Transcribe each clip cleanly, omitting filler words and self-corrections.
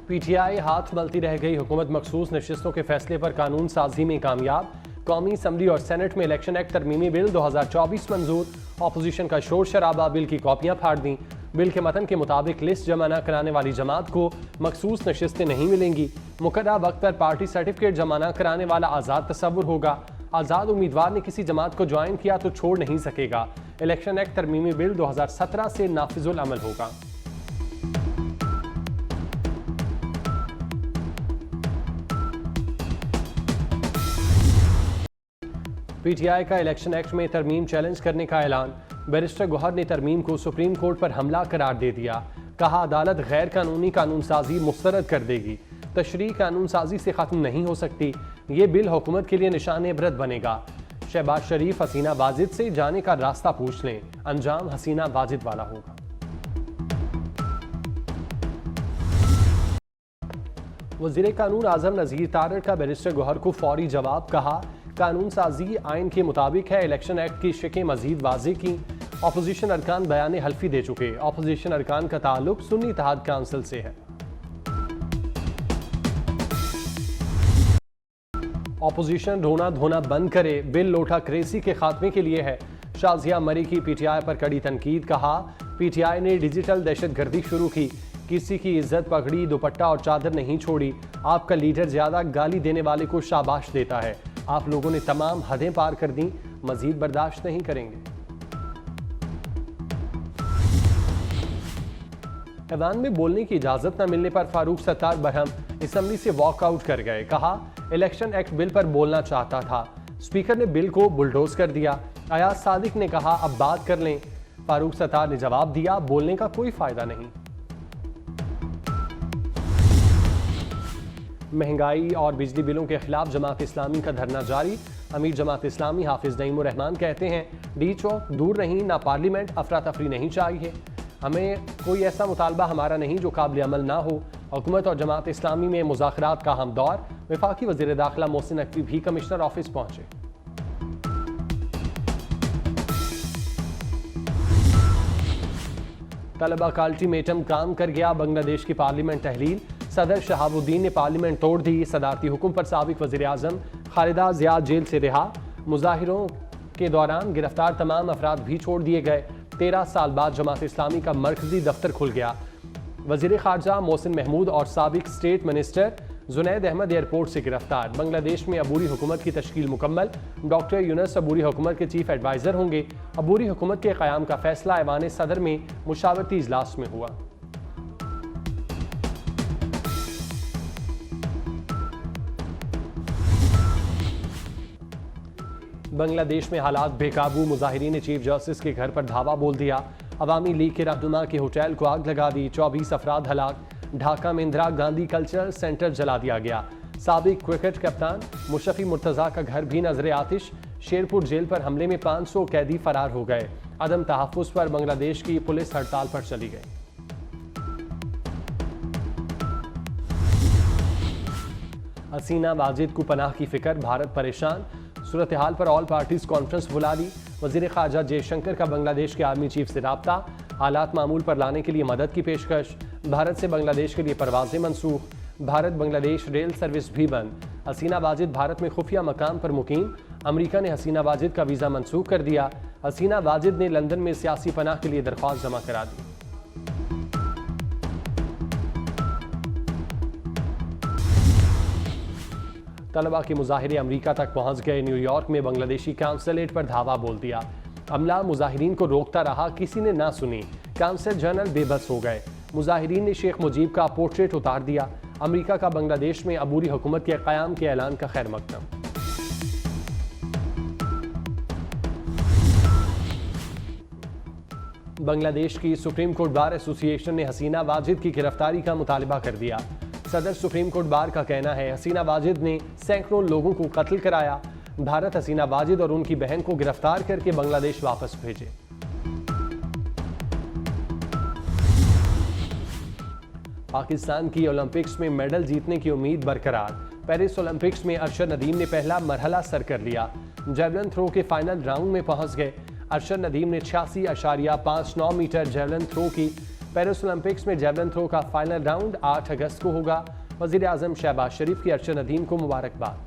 PTI हाथ मलती रह गई, हुकूमत मखसूस नशिस्तों के फैसले पर कानून साजी में कामयाब। कौमी असम्बली और सेनेट में इलेक्शन एक्ट तरमीमी बिल 2024 मंजूर। अपोजिशन का शोर शराबा, बिल की कॉपियां फाड़ दी। बिल के मतन के मुताबिक लिस्ट जमा न कराने वाली जमात को मखसूस नशिस्तें नहीं मिलेंगी। मुकर्रर वक्त पर पार्टी सर्टिफिकेट जमा न कराने वाला आज़ाद तस्वुर होगा। आज़ाद उम्मीदवार ने किसी जमात को ज्वाइन किया तो छोड़ नहीं सकेगा। इलेक्शन एक्ट तरमीमी बिल 2017 से नाफिजुल अमल होगा। पीटीआई का इलेक्शन एक्ट में तरमीम चैलेंज करने का ऐलान। बैरिस्टर गौहर ने तरमीम को सुप्रीम कोर्ट पर हमला करार दे दिया। कहा, अदालत गैर कानूनी कानून साजी मुस्तरद कर देगी। तशरीह कानून साजी से ख़त्म नहीं हो सकती। ये बिल हुकूमत के लिए निशान इबरत बनेगा। शहबाज शरीफ हसीना वाजिद से जाने का रास्ता पूछ लें, अंजाम हसीना वाजिद वाला होगा। वज़ीर कानून आज़म नज़ीर तारड़ का बैरिस्टर गौहर को फौरी जवाब। कहा, कानून साजी आइन के मुताबिक है। इलेक्शन एक्ट की शिकें मजीद वाज़े की। अपोजिशन अरकान बयान हल्फी दे चुके। अपोजिशन अरकान का ताल्लुक सुन्नी इत्तेहाद काउंसिल से है। अपोजिशन रोना धोना बंद करे, बिल लोटा क्रेसी के खात्मे के लिए है। शाजिया मरी की पीटीआई पर कड़ी तनकीद। कहा, पीटीआई ने डिजिटल दहशतगर्दी शुरू की, किसी की इज्जत पकड़ी, दुपट्टा और चादर नहीं छोड़ी। आपका लीडर ज्यादा गाली देने वाले को शाबाश देता है। आप लोगों ने तमाम हदें पार कर दी, मजीद बर्दाश्त नहीं करेंगे। ऐवान में बोलने की इजाजत न मिलने पर फारूक सत्तार बरहम असम्बली से वॉकआउट कर गए। कहा, इलेक्शन एक्ट बिल पर बोलना चाहता था, स्पीकर ने बिल को बुलडोज कर दिया। अयाज सादिक ने कहा, अब बात कर लें। फारूक सत्तार ने जवाब दिया, बोलने का कोई फायदा नहीं। महंगाई और बिजली बिलों के खिलाफ जमात इस्लामी का धरना जारी। अमीर जमात इस्लामी हाफिज नईमुर रहमान कहते हैं, डी चौक दूर नहीं, ना पार्लियामेंट, अफरा तफरी नहीं चाहिए। हमें कोई ऐसा मुतालबा हमारा नहीं जो काबिल अमल ना हो। हुकूमत और जमात इस्लामी में मुज़ाकरात का हम दौर। वफाकी वज़ीर दाखिला मोहसिन नकवी भी कमिश्नर ऑफिस पहुंचे। तलबा का अल्टीमेटम काम कर गया, बांग्लादेश की पार्लियामेंट तहलील। सदर शहाबुद्दीन ने पार्लियामेंट तोड़ दी। सदारती हुक्म पर साबिक वज़ीर आज़म खालिदा ज़िया जेल से रिहा। मुजाहिरों के दौरान गिरफ्तार तमाम अफराद भी छोड़ दिए गए। 13 साल बाद जमात इस्लामी का मरकजी दफ्तर खुल गया। वज़ीर ख़ारजा मोहसिन महमूद और साबिक state minister Junaid Ahmed airport से गिरफ्तार। बांग्लादेश में अबूरी हुकूमत की तश्कील मुकम्मल। डॉक्टर यूनुस अबूरी हुकूमत के चीफ एडवाइज़र होंगे। अबूरी हुकूमत के क़याम का फैसला ऐवान सदर में मुशावरती इजलास में हुआ। बांग्लादेश में हालात बेकाबू। मुजाहिरीन ने चीफ जस्टिस के घर पर धावा बोल दिया। अवामी लीग के रहनुमा के होटल को आग लगा दी। 24 अफराद हलाक। ढाका में इंदिरा गांधी कल्चरल सेंटर जला दिया गया। साबिक क्रिकेट कप्तान मुशफ़ी मुर्तज़ा का घर भी नजर आतिश। शेरपुर जेल पर हमले में 500 कैदी फरार हो गए। अदम तहफ़्फ़ुज़ पर बांग्लादेश की पुलिस हड़ताल पर चली गई। हसीना वाजिद को पनाह की फिक्र, भारत परेशान। सूरत हाल पर ऑल पार्टीज कॉन्फ्रेंस बुला ली। वज़ीर ख़ारजा जयशंकर का बांग्लादेश के आर्मी चीफ से रब्ता। हालात मामूल पर लाने के लिए मदद की पेशकश। भारत से बांग्लादेश के लिए परवाजें मनसूख। भारत बांग्लादेश रेल सर्विस भी बंद। हसीना वाजिद भारत में खुफिया मकाम पर मुकीम। अमरीका ने हसीना वाजिद का वीज़ा मनसूख कर दिया। हसीना वाजिद ने लंदन में सियासी पनाह के लिए दरख्वास्त जमा करा दी। तलबा के मुजाहिरे अमरीका तक पहुंच गए। न्यूयॉर्क में बांग्लादेशी काउंसलेट पर धावा बोल दिया। अमला मुजाहिरीन को रोकता रहा, किसी ने ना सुनी। काउंसल जनरल बेबस हो गए। मुजाहिरीन ने शेख मुजीब का पोर्ट्रेट उतार दिया। अमरीका का बांग्लादेश में अबूरी हुकूमत के क़याम के ऐलान का खैर मकदम। बांग्लादेश की सुप्रीम कोर्ट बार एसोसिएशन ने हसीना वाजिद की गिरफ्तारी का मुतालबा कर दिया। सदर सुप्रीम कोर्ट बार का कहना है, हसीना वाजिद ने सैकड़ों लोगों को कत्ल कराया। भारत हसीना वाजिद और उनकी बहन को गिरफ्तार करके बांग्लादेश वापस भेजे। पाकिस्तान की ओलंपिक्स में मेडल जीतने की उम्मीद बरकरार। पेरिस ओलंपिक्स में अरशद नदीम ने पहला मरहला सर कर लिया। जेवलिन थ्रो के फाइनल राउंड में पहुंच गए। अरशद नदीम ने 86.59 मीटर जेवलिन थ्रो की पेरिस ओलंपिक्स में जेवलिन थ्रो का फाइनल राउंड 8 अगस्त को होगा। वजीर आजम शहबाज शरीफ की अरशद नदीम को मुबारकबाद।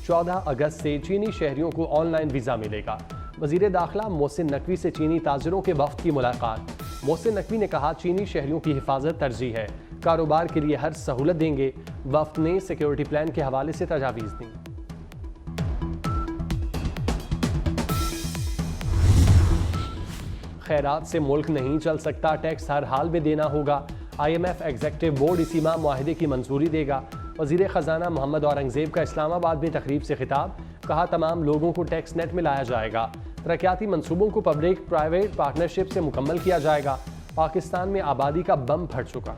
14 अगस्त से चीनी शहरियों को ऑनलाइन वीजा मिलेगा। वजीर दाखिला मोहसिन नकवी से चीनी ताजिरों के वफ्द की मुलाकात। मोहसिन नकवी ने कहा, चीनी शहरियों की हिफाजत तरजीह है, कारोबार के लिए हर सहूलत देंगे। वफ्द ने सिक्योरिटी प्लान के हवाले से तजावीज़ दी। खैरात से मुल्क नहीं चल सकता, टैक्स हर हाल में देना होगा। IMF एग्जीक्यूटिव बोर्ड इसी माह मुआहिदे की मंजूरी देगा। वजीर खजाना मोहम्मद औरंगजेब का इस्लामाबाद में तकरीब से खिताब। कहा, तमाम लोगों को टैक्स नेट में लाया जाएगा। तरक्याती मंसूबों को पब्लिक प्राइवेट पार्टनरशिप से मुकम्मल किया जाएगा। पाकिस्तान में आबादी का बम फट चुका।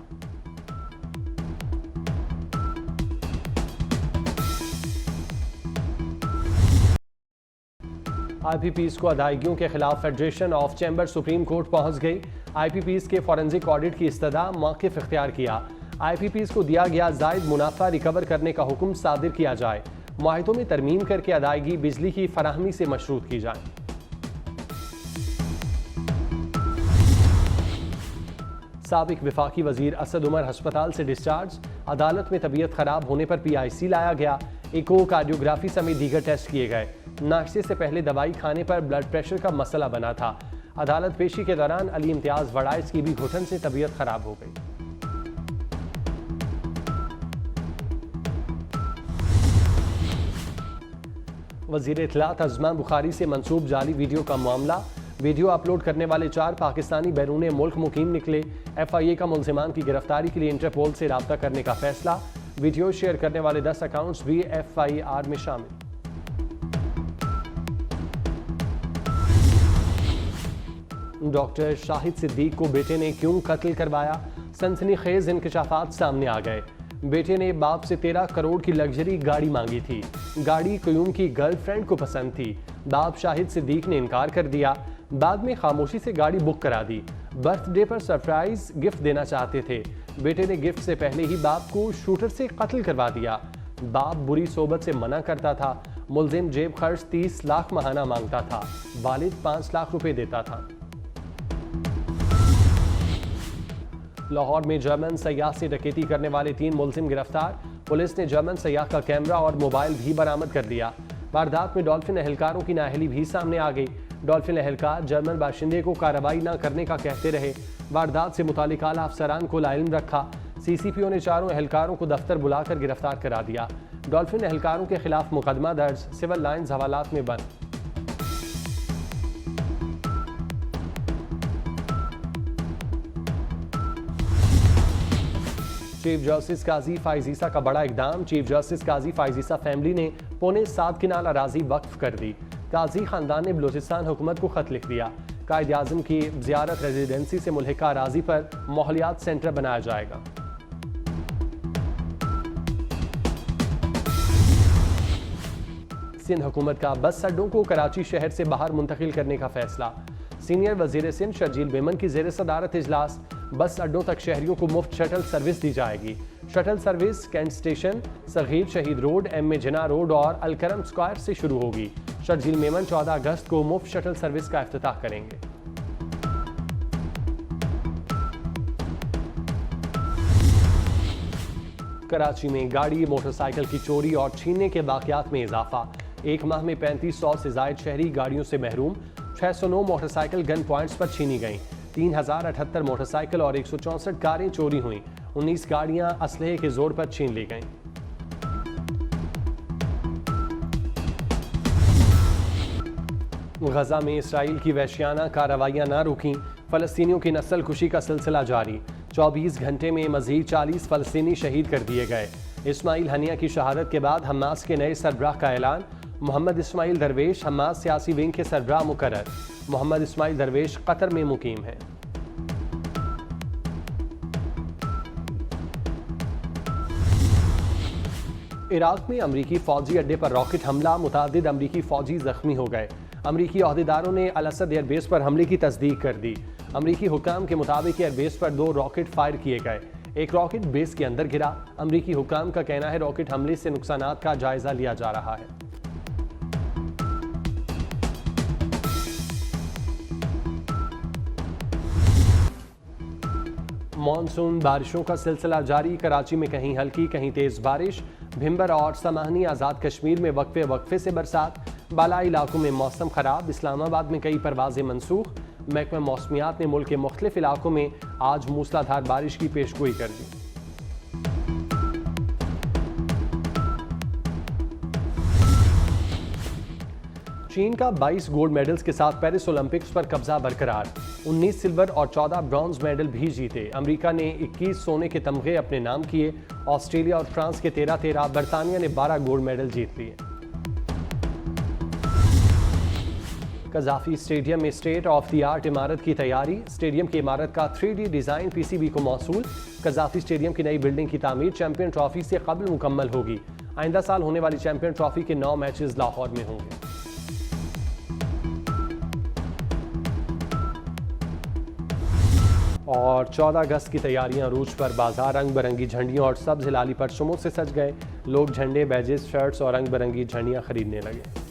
IPPs को अदायगियों के खिलाफ federation of chamber supreme court पहुंच गई। IPPs के फॉरेंसिक ऑडिट की इस्तदा मौक़िफ़ इख्तियार किया। IPPs को दिया गया जायद मुनाफा रिकवर करने का हुक्म सादिर किया जाए। मुआहिदों में तरमीम करके अदायगी बिजली की फराहमी से मशरूत की जाए। साबिक विफाकी वजीर असद उमर हस्पताल से डिस्चार्ज। अदालत में तबीयत खराब होने पर PIC लाया गया। इको कार्डियोग्राफी समेत दीगर टेस्ट किए गए। नाश्ते से पहले दवाई खाने पर ब्लड प्रेशर का मसला बना था। अदालत पेशी के दौरान अली इम्तियाज वड़ाइस की भी घुटन से तबीयत खराब हो गई। वजीर इत्तलात अज़मा बुखारी से मंसूब जाली वीडियो का मामला। वीडियो अपलोड करने वाले 4 पाकिस्तानी बैरून मुल्क मुकीम निकले। FIA का मुल्ज़िमान की गिरफ्तारी के लिए इंटरपोल से रब्ता करने का फैसला। वीडियो शेयर करने वाले 10 अकाउंट्स भी FIR में शामिल। डॉक्टर शाहिद सिद्दीक को बेटे ने क्यों कत्ल करवाया? सनसनीखेज इंकशाफात सामने आ गए। बेटे ने बाप से 13 करोड़ की लग्जरी गाड़ी मांगी थी। गाड़ी क्यूम की गर्लफ्रेंड को पसंद थी। बाप शाहिद सिद्दीक ने इनकार कर दिया। बाद में खामोशी से गाड़ी बुक करा दी। बर्थडे पर सरप्राइज गिफ्ट देना चाहते थे। बेटे ने गिफ्ट से पहले ही बाप को शूटर से कत्ल करवा दिया। बाप बुरी सोबत से मना करता था। मुल्जिम जेब खर्च 30 लाख माहाना मांगता था। वालिद 5 लाख रुपए देता था। लाहौर में जर्मन सयाह से डकैती करने वाले 3 मुल्जिम गिरफ्तार। पुलिस ने जर्मन सयाह का कैमरा और मोबाइल भी बरामद कर लिया। वारदात में डॉल्फिन एहलकारों की नाअहली भी सामने आ गई। डॉल्फिन एहलकार जर्मन बाशिंदे को कार्रवाई न करने का कहते रहे। वारदात से मुतालिक आला अफसरान को लाइल्म रखा। CCPO ने चारों एहलकारों को दफ्तर बुलाकर गिरफ्तार करा दिया। डॉल्फिन एहलकारों के खिलाफ मुकदमा दर्ज, सिविल लाइन्स हवालात में बंद। चीफ जस्टिस काजी फाइजीसा का बड़ा इकदाम। चीफ जस्टिस काजी फाइजीसा फैमिली ने पौने 7 किनाल अराजी वक्फ कर दी। काजी खानदान ने बलूचिस्तान हुकूमत को खत लिख दिया। कायद आज़म की ज़ियारत रेजिडेंसी से मुल्हिका अराजी पर माहौलियात सेंटर बनाया जाएगा। सिंध हुकूमत का बस अड्डों को कराची शहर से बाहर मुंतकिल करने का फैसला। सीनियर वजीर सिंध शर्जील मेमन की ज़ेर सदारत इजलास। बस अड्डों तक शहरियों को मुफ्त शटल सर्विस दी जाएगी। Shuttle service cantt station, Sagir Shahid road, M.A. जिना रोड और अलकरम स्क्वायर से शुरू होगी। शर्जील मेमन 14 अगस्त को मुफ्त शटल सर्विस का इफ्तिताह करेंगे। कराची में गाड़ी मोटरसाइकिल की चोरी और छीनने के वाकयात में इजाफा। एक माह में 3500 से जायद शहरी गाड़ियों से महरूम। 609 मोटरसाइकिल गन पॉइंट्स पर छीनी गईं। 3078 मोटरसाइकिल और 164 कारें चोरी हुईं। 19 गाड़ियां असलहे के जोर पर छीन ली गईं। गजा में इसराइल की वहशियाना कार्रवाइयां न रुकीं। फलस्तीनियों की नस्ल कुशी का सिलसिला जारी। 24 घंटे में मजीद 40 फलस्तीनी शहीद कर दिए गए। इस्माइल हनिया की शहादत के बाद हमास के नए सरबराह का ऐलान। मोहम्मद इस्माइल दरवेश हमास सियासी विंग के सरबराह मुकर्रर। मोहम्मद इस्माइल दरवेश कतर में मुकीम हैं। इराक में अमरीकी फौजी अड्डे पर रॉकेट हमला। मुतादिद अमरीकी फौजी जख्मी हो गए। अमरीकी अहदेदारों ने अल असद एयरबेस पर हमले की तस्दीक कर दी। अमरीकी हुकाम के मुताबिक एयरबेस पर 2 रॉकेट फायर किए गए। एक रॉकेट बेस के अंदर गिरा। अमरीकी हुकाम का कहना है रॉकेट हमले से नुकसानात का जायजा लिया जा रहा है। मॉनसून बारिशों का सिलसिला जारी। कराची में कहीं हल्की कहीं तेज बारिश। भिंबर और समाहनी आज़ाद कश्मीर में वक्फे वक्फे से बरसात। बालाई इलाकों में मौसम खराब। इस्लामाबाद में कई परवाजें मनसूख। महकमा मौसमियात ने मुल्क के मुख्तलिफ इलाकों में आज मूसलाधार बारिश की पेशगोई कर दी। चीन का 22 गोल्ड मेडल्स के साथ पेरिस ओलंपिक्स पर कब्जा बरकरार। 19 सिल्वर और 14 ब्रॉन्ज मेडल भी जीते। अमेरिका ने 21 सोने के तमगे अपने नाम किए। ऑस्ट्रेलिया और फ्रांस के 13-13, बरतानिया ने 12 गोल्ड मेडल जीत लिए। कज़ाफी स्टेडियम में स्टेट ऑफ द आर्ट इमारत की तैयारी। स्टेडियम की इमारत का 3D डिज़ाइन PCB को मौसूल। कज़ाफी स्टेडियम की नई बिल्डिंग की तामीर चैंपियन ट्रॉफी से कबल मुकम्मल होगी। आइंदा साल होने वाली चैंपियन ट्रॉफी के 9 मैचेस लाहौर में होंगे। और 14 अगस्त की तैयारियां अरूज पर। बाजार रंग बिरंगी झंडियों और सब्ज हिलाली परचमों से सज गए। लोग झंडे, बैजेस, शर्ट्स और रंग बिरंगी झंडियां खरीदने लगे।